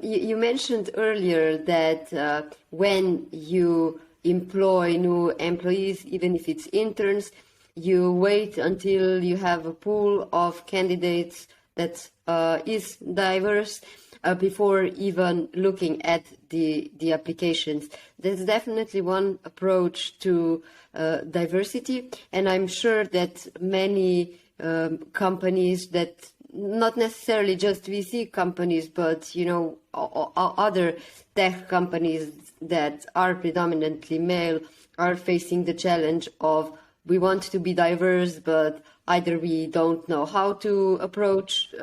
You mentioned earlier that when you employ new employees, even if it's interns, you wait until you have a pool of candidates that is diverse before even looking at the applications. That's definitely one approach to diversity, and I'm sure that many companies that not necessarily just VC companies, but other tech companies that are predominantly male are facing the challenge of we want to be diverse, but either we don't know how to approach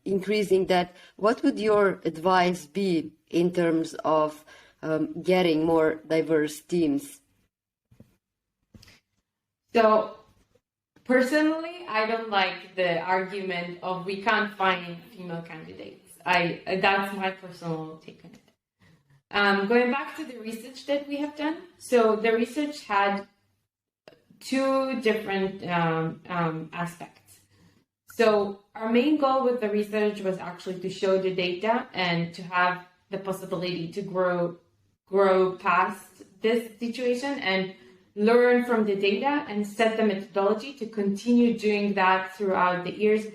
increasing that. What would your advice be in terms of getting more diverse teams? So personally, I don't like the argument of we can't find female candidates. That's my personal take on it. Going back to the research that we have done, so the research had two different aspects. So our main goal with the research was actually to show the data and to have the possibility to grow past this situation and learn from the data and set the methodology to continue doing that throughout the years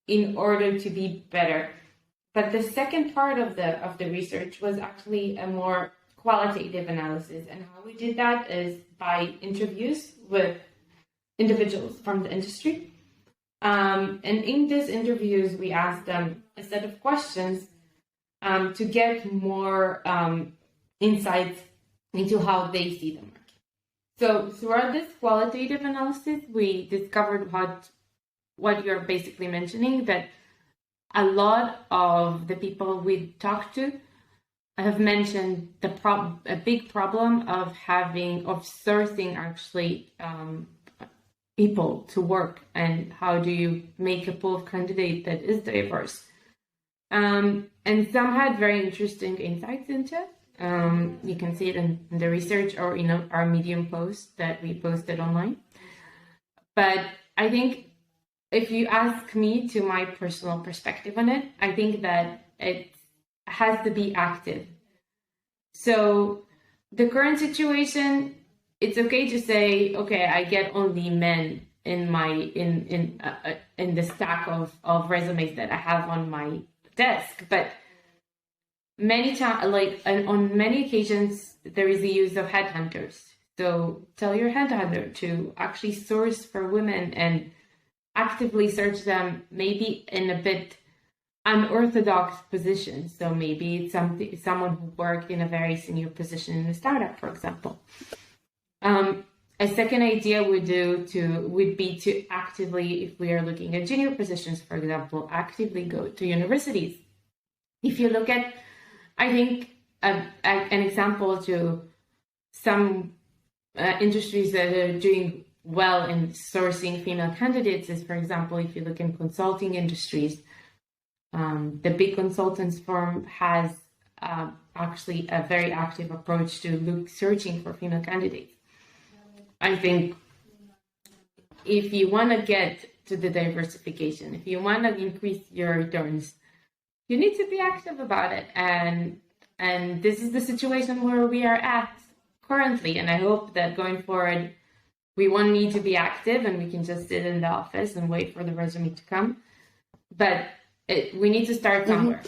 in order to be better. But the second part of the research was actually a more qualitative analysis. And how we did that is by interviews with individuals from the industry. And in these interviews, we asked them a set of questions to get more insights into how they see the market. So throughout this qualitative analysis, we discovered what you're basically mentioning, that a lot of the people we talked to have mentioned a big problem of sourcing actually people to work, and how do you make a pool of candidates that is diverse. And some had very interesting insights into it. You can see it in the research or in our Medium post that we posted online. But I think if you ask me to my personal perspective on it, I think that it has to be active. So the current situation, it's okay to say, okay, I get only men in my in the stack of resumes that I have on my desk, but many times, on many occasions, there is the use of headhunters. So tell your headhunter to actually source for women and actively search them, maybe in a bit unorthodox positions. So maybe it's someone who worked in a very senior position in a startup, for example. A second idea would be to actively, if we are looking at junior positions, for example, actively go to universities. If you look at, I think, an example to some industries that are doing well in sourcing female candidates is, for example, if you look in consulting industries, the big consultants firm has actually a very active approach to searching for female candidates. I think if you want to get to the diversification, if you want to increase your returns, you need to be active about it. And this is the situation where we are at currently. And I hope that going forward, we won't need to be active and we can just sit in the office and wait for the resume to come. But we need to start somewhere.